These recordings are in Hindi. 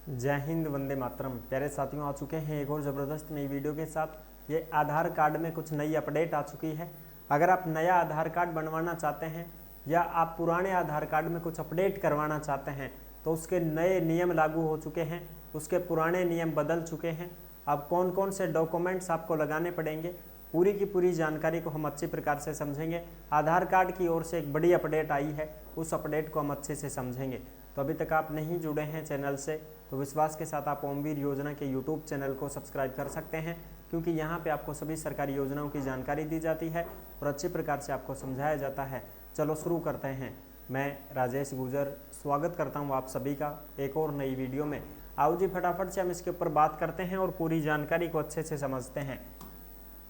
जय हिंद, वंदे मातरम। प्यारे साथियों, आ चुके हैं एक और ज़बरदस्त नई वीडियो के साथ। ये आधार कार्ड में कुछ नई अपडेट आ चुकी है। अगर आप नया आधार कार्ड बनवाना चाहते हैं या आप पुराने आधार कार्ड में कुछ अपडेट करवाना चाहते हैं तो उसके नए नियम लागू हो चुके हैं, उसके पुराने नियम बदल चुके हैं। अब कौन कौन से डॉक्यूमेंट्स आपको लगाने पड़ेंगे, पूरी की पूरी जानकारी को हम अच्छी प्रकार से समझेंगे। आधार कार्ड की ओर से एक बड़ी अपडेट आई है, उस अपडेट को हम अच्छे से समझेंगे। तो अभी तक आप नहीं जुड़े हैं चैनल से तो विश्वास के साथ आप ओमवीर योजना के यूट्यूब चैनल को सब्सक्राइब कर सकते हैं, क्योंकि यहाँ पे आपको सभी सरकारी योजनाओं की जानकारी दी जाती है और अच्छी प्रकार से आपको समझाया जाता है। चलो शुरू करते हैं। मैं राजेश गुजर स्वागत करता हूँ आप सभी का एक और नई वीडियो में। आओ जी, फटाफट से हम इसके ऊपर बात करते हैं और पूरी जानकारी को अच्छे से समझते हैं।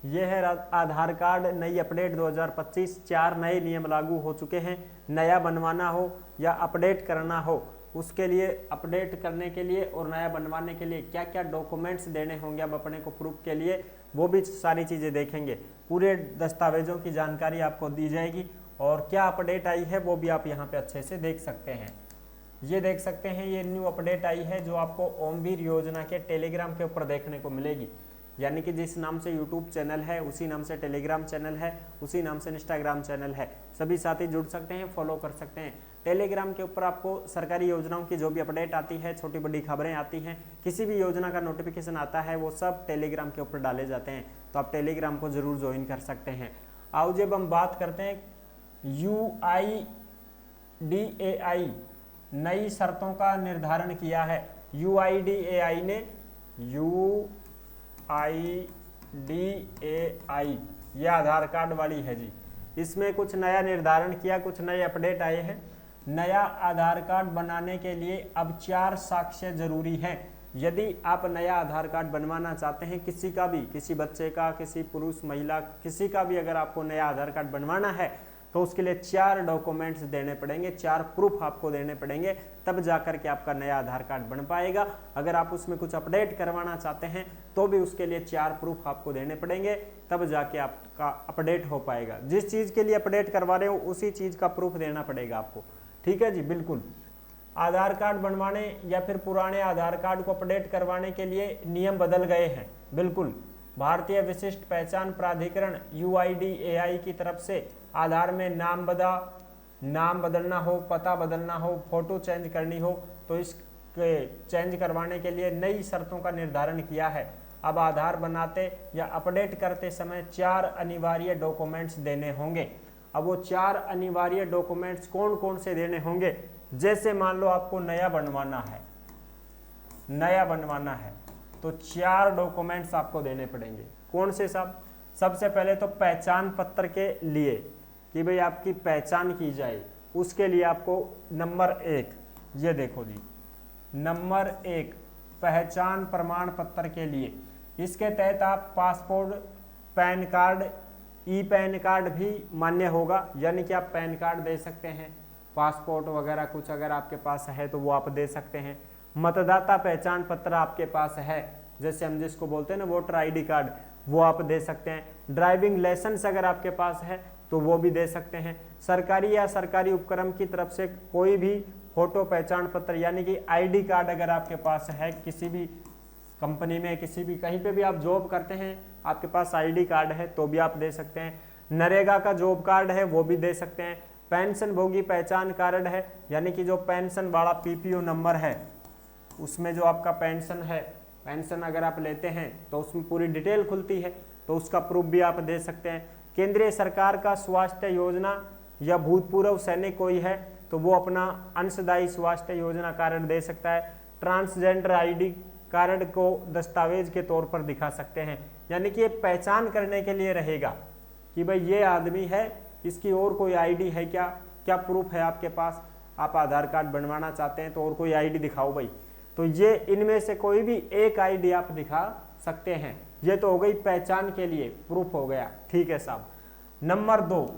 यह है आधार कार्ड नई अपडेट 2025। 4 नए नियम लागू हो चुके हैं। नया बनवाना हो या अपडेट करना हो, उसके लिए अपडेट करने के लिए और नया बनवाने के लिए क्या क्या डॉक्यूमेंट्स देने होंगे अब अपने को प्रूफ के लिए, वो भी सारी चीज़ें देखेंगे। पूरे दस्तावेजों की जानकारी आपको दी जाएगी और क्या अपडेट आई है वो भी आप यहाँ पे अच्छे से देख सकते हैं। ये देख सकते हैं, ये न्यू अपडेट आई है जो आपको ओमवीर योजना के टेलीग्राम के ऊपर देखने को मिलेगी। यानी कि जिस नाम से यूट्यूब चैनल है उसी नाम से टेलीग्राम चैनल है, उसी नाम से इंस्टाग्राम चैनल है। सभी साथी जुड़ सकते हैं, फॉलो कर सकते हैं। टेलीग्राम के ऊपर आपको सरकारी योजनाओं की जो भी अपडेट आती है, छोटी बड़ी खबरें आती हैं, किसी भी योजना का नोटिफिकेशन आता है, वो सब टेलीग्राम के ऊपर डाले जाते हैं। तो आप टेलीग्राम को जरूर ज्वाइन कर सकते हैं। आओ जब हम बात करते हैं UIDAI नई शर्तों का निर्धारण किया है। UIDAI ने UIDAI ये आधार कार्ड वाली है जी, इसमें कुछ नया निर्धारण किया, कुछ नए अपडेट आए हैं। नया आधार कार्ड बनाने के लिए अब 4 साक्ष्य जरूरी हैं। यदि आप नया आधार कार्ड बनवाना चाहते हैं, किसी का भी, किसी बच्चे का, किसी पुरुष महिला, किसी का भी अगर आपको नया आधार कार्ड बनवाना है तो उसके लिए 4 डॉक्यूमेंट्स देने पड़ेंगे, 4 प्रूफ आपको देने पड़ेंगे, तब जाकर के आपका नया आधार कार्ड बन पाएगा। अगर आप उसमें कुछ अपडेट करवाना चाहते हैं तो भी उसके लिए 4 प्रूफ आपको देने पड़ेंगे, तब जाके आपका अपडेट हो पाएगा। जिस चीज़ के लिए अपडेट करवा रहे हो उसी चीज़ का प्रूफ देना पड़ेगा आपको। ठीक है जी, बिल्कुल। आधार कार्ड बनवाने या फिर पुराने आधार कार्ड को अपडेट करवाने के लिए नियम बदल गए हैं। बिल्कुल, भारतीय विशिष्ट पहचान प्राधिकरण UIDAI की तरफ से आधार में नाम बदलना हो, पता बदलना हो, फोटो चेंज करनी हो तो इसके चेंज करवाने के लिए नई शर्तों का निर्धारण किया है। अब आधार बनाते या अपडेट करते समय 4 अनिवार्य डॉक्यूमेंट्स देने होंगे। अब वो 4 अनिवार्य डॉक्यूमेंट्स कौन कौन से देने होंगे? जैसे मान लो आपको नया बनवाना है तो 4 डॉक्यूमेंट्स आपको देने पड़ेंगे। कौन से साहब? सबसे पहले तो पहचान पत्र के लिए, कि भाई आपकी पहचान की जाए, उसके लिए आपको नंबर 1, ये देखो जी, नंबर 1 पहचान प्रमाण पत्र के लिए। इसके तहत आप passport, pan card, pan card भी मान्य होगा, यानी कि आप पैन कार्ड दे सकते हैं, पासपोर्ट वगैरह कुछ अगर आपके पास है तो वो आप दे सकते हैं। मतदाता पहचान पत्र आपके पास है, जैसे हम जिसको बोलते हैं ना वोटर ID कार्ड, वो आप दे सकते हैं। ड्राइविंग लाइसेंस अगर आपके पास है तो वो भी दे सकते हैं। सरकारी या सरकारी उपक्रम की तरफ से कोई भी फोटो पहचान पत्र यानी कि ID कार्ड अगर आपके पास है, किसी भी कंपनी में, किसी भी कहीं पे भी आप जॉब करते हैं, आपके पास ID कार्ड है तो भी आप दे सकते हैं। नरेगा का जॉब कार्ड है वो भी दे सकते हैं। पेंशन भोगी पहचान कार्ड है, यानी कि जो पेंशन वाला PPO नंबर है, उसमें जो आपका पेंशन है, पेंशन अगर आप लेते हैं तो उसमें पूरी डिटेल खुलती है, तो उसका प्रूफ भी आप दे सकते हैं। केंद्रीय सरकार का स्वास्थ्य योजना या भूतपूर्व सैनिक कोई है तो वो अपना अंशदायी स्वास्थ्य योजना कार्ड दे सकता है। ट्रांसजेंडर ID कार्ड को दस्तावेज के तौर पर दिखा सकते हैं, यानी कि ये पहचान करने के लिए रहेगा कि भाई ये आदमी है, इसकी और कोई ID है क्या, क्या प्रूफ है आपके पास। आप आधार कार्ड बनवाना चाहते हैं तो और कोई ID दिखाओ भाई, तो ये इनमें से कोई भी एक ID आप दिखा सकते हैं। ये तो हो गई पहचान के लिए, प्रूफ हो गया। ठीक है साहब। नंबर 2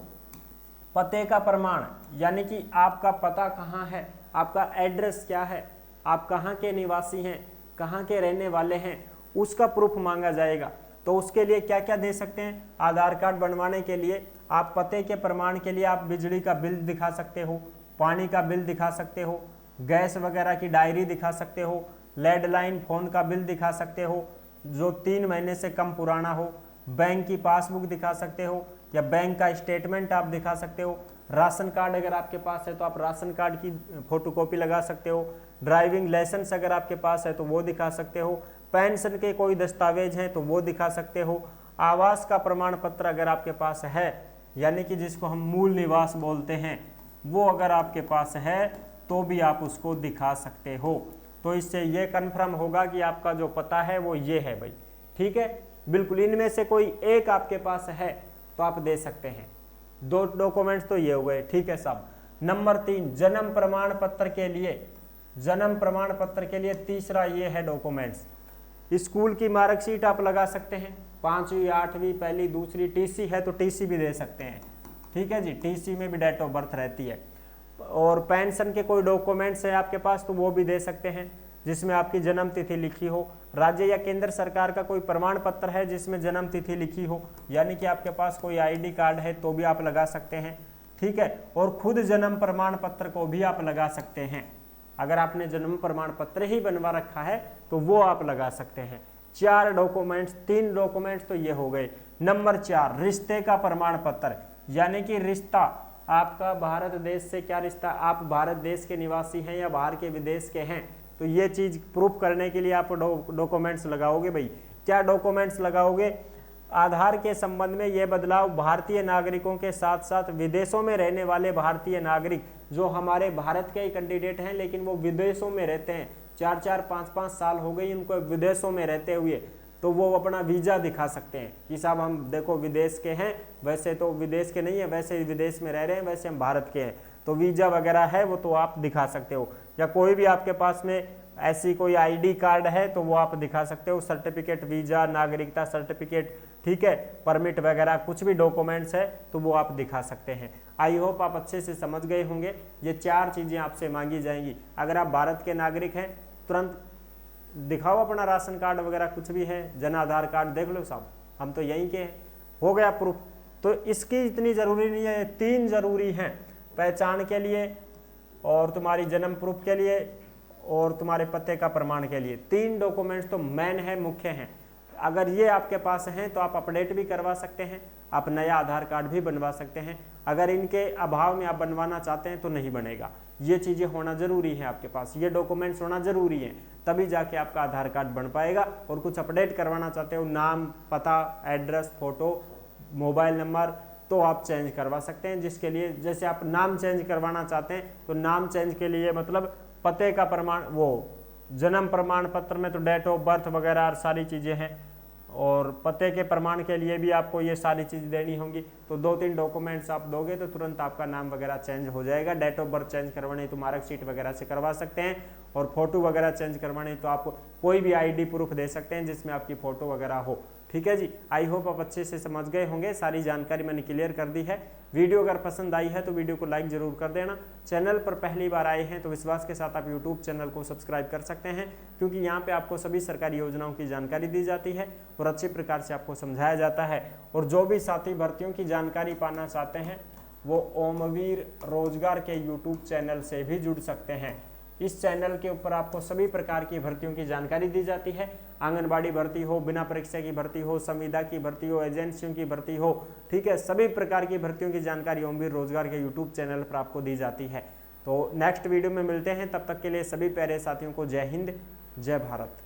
पते का प्रमाण, यानी कि आपका पता कहाँ है, आपका एड्रेस क्या है, आप कहाँ के निवासी हैं, कहाँ के रहने वाले हैं, उसका प्रूफ मांगा जाएगा। तो उसके लिए क्या क्या दे सकते हैं? आधार कार्ड बनवाने के लिए आप पते के प्रमाण के लिए आप बिजली का बिल दिखा सकते हो, पानी का बिल दिखा सकते हो, गैस वगैरह की डायरी दिखा सकते हो, लैंडलाइन फ़ोन का बिल दिखा सकते हो जो 3 महीने से कम पुराना हो, बैंक की पासबुक दिखा सकते हो या बैंक का स्टेटमेंट आप दिखा सकते हो, राशन कार्ड अगर आपके पास है तो आप राशन कार्ड की फोटोकॉपी लगा सकते हो, ड्राइविंग लाइसेंस अगर आपके पास है तो वो दिखा सकते हो, पेंशन के कोई दस्तावेज हैं तो वो दिखा सकते हो, आवास का प्रमाण पत्र अगर आपके पास है यानी कि जिसको हम मूल निवास बोलते हैं वो अगर आपके पास है तो भी आप उसको दिखा सकते हो। तो इससे ये कन्फर्म होगा कि आपका जो पता है वो ये है भाई, ठीक है। बिल्कुल इनमें से कोई एक आपके पास है तो आप दे सकते हैं। 2 डॉक्यूमेंट्स तो ये हो गए, ठीक है साहब। नंबर 3, जन्म प्रमाण पत्र के लिए, जन्म प्रमाण पत्र के लिए तीसरा ये है डॉक्यूमेंट्स। स्कूल की मार्कशीट आप लगा सकते हैं, 5वीं 8वीं पहली दूसरी, टीसी है तो टीसी भी दे सकते हैं, ठीक है जी, टीसी में भी डेट ऑफ बर्थ रहती है। और पेंशन के कोई डॉक्यूमेंट्स है आपके पास तो वो भी दे सकते हैं जिसमें आपकी जन्म तिथि लिखी हो। राज्य या केंद्र सरकार का कोई प्रमाण पत्र है जिसमें जन्म तिथि लिखी हो, यानी कि आपके पास कोई आईडी कार्ड है तो भी आप लगा सकते हैं, ठीक है। और खुद जन्म प्रमाण पत्र को भी आप लगा सकते हैं, अगर आपने जन्म प्रमाण पत्र ही बनवा रखा है तो वो आप लगा सकते हैं। 4 डॉक्यूमेंट्स, 3 डॉक्यूमेंट्स तो ये हो गए। नंबर 4, रिश्ते का प्रमाण पत्र, यानी कि रिश्ता आपका भारत देश से क्या रिश्ता, आप भारत देश के निवासी हैं या बाहर के विदेश के हैं, तो ये चीज प्रूफ करने के लिए आप डॉक्यूमेंट्स लगाओगे भाई। क्या डॉक्यूमेंट्स लगाओगे? आधार के संबंध में ये बदलाव भारतीय नागरिकों के साथ साथ विदेशों में रहने वाले भारतीय नागरिक जो हमारे भारत के ही कैंडिडेट हैं लेकिन वो विदेशों में रहते हैं, 4-4, 5-5 साल हो गई उनको विदेशों में रहते हुए, तो वो अपना वीजा दिखा सकते हैं कि साहब हम देखो विदेश के हैं, वैसे तो विदेश के नहीं है, वैसे ही विदेश में रह रहे हैं, वैसे हम भारत के हैं, तो वीजा वगैरह है वो तो आप दिखा सकते हो। या कोई भी आपके पास में ऐसी कोई आईडी कार्ड है तो वो आप दिखा सकते हो, सर्टिफिकेट, वीजा, नागरिकता सर्टिफिकेट, ठीक है, परमिट वगैरह कुछ भी डॉक्यूमेंट्स है तो वो आप दिखा सकते हैं। आई होप आप अच्छे से समझ गए होंगे। ये 4 चीज़ें आपसे मांगी जाएंगी। अगर आप भारत के नागरिक हैं तुरंत दिखाओ अपना राशन कार्ड वगैरह कुछ भी है, जन आधार कार्ड देख लो साहब हम तो यहीं के हैं, हो गया प्रूफ। तो इसकी इतनी ज़रूरी नहीं है, 3 ज़रूरी हैं पहचान के लिए और तुम्हारी जन्म प्रूफ के लिए और तुम्हारे पते का प्रमाण के लिए। 3 डॉक्यूमेंट्स तो मेन है, मुख्य हैं। अगर ये आपके पास हैं तो आप अपडेट भी करवा सकते हैं, आप नया आधार कार्ड भी बनवा सकते हैं। अगर इनके अभाव में आप बनवाना चाहते हैं तो नहीं बनेगा। ये चीज़ें होना ज़रूरी है आपके पास, ये डॉक्यूमेंट्स होना ज़रूरी है, तभी जाके आपका आधार कार्ड बन पाएगा। और कुछ अपडेट करवाना चाहते हो, नाम, पता, एड्रेस, फोटो, मोबाइल नंबर, तो आप चेंज करवा सकते हैं। जिसके लिए जैसे आप नाम चेंज करवाना चाहते हैं तो नाम चेंज के लिए मतलब पते का प्रमाण, वो जन्म प्रमाण पत्र में तो डेट ऑफ बर्थ वगैरह सारी चीज़ें हैं, और पते के प्रमाण के लिए भी आपको ये सारी चीज़ देनी होंगी। तो 2-3 डॉक्यूमेंट्स आप दोगे तो तुरंत आपका नाम वगैरह चेंज हो जाएगा। डेट ऑफ बर्थ चेंज करवानी तो मार्कशीट वगैरह से करवा सकते हैं, और फोटो वगैरह चेंज करवानी तो आप कोई भी आईडी प्रूफ दे सकते हैं जिसमें आपकी फ़ोटो वगैरह हो। ठीक है जी, आई होप आप अच्छे से समझ गए होंगे। सारी जानकारी मैंने क्लियर कर दी है। वीडियो अगर पसंद आई है तो वीडियो को लाइक जरूर कर देना। चैनल पर पहली बार आए हैं तो विश्वास के साथ आप यूट्यूब चैनल को सब्सक्राइब कर सकते हैं, क्योंकि यहाँ पे आपको सभी सरकारी योजनाओं की जानकारी दी जाती है और अच्छे प्रकार से आपको समझाया जाता है। और जो भी साथी भर्तियों की जानकारी पाना चाहते हैं वो ओमवीर रोजगार के यूट्यूब चैनल से भी जुड़ सकते हैं। इस चैनल के ऊपर आपको सभी प्रकार की भर्तियों की जानकारी दी जाती है। आंगनबाड़ी भर्ती हो, बिना परीक्षा की भर्ती हो, संविदा की भर्ती हो, एजेंसियों की भर्ती हो, ठीक है, सभी प्रकार की भर्तियों की जानकारी ओमवीर रोजगार के यूट्यूब चैनल पर आपको दी जाती है। तो नेक्स्ट वीडियो में मिलते हैं, तब तक के लिए सभी प्यारे साथियों को जय हिंद, जय भारत।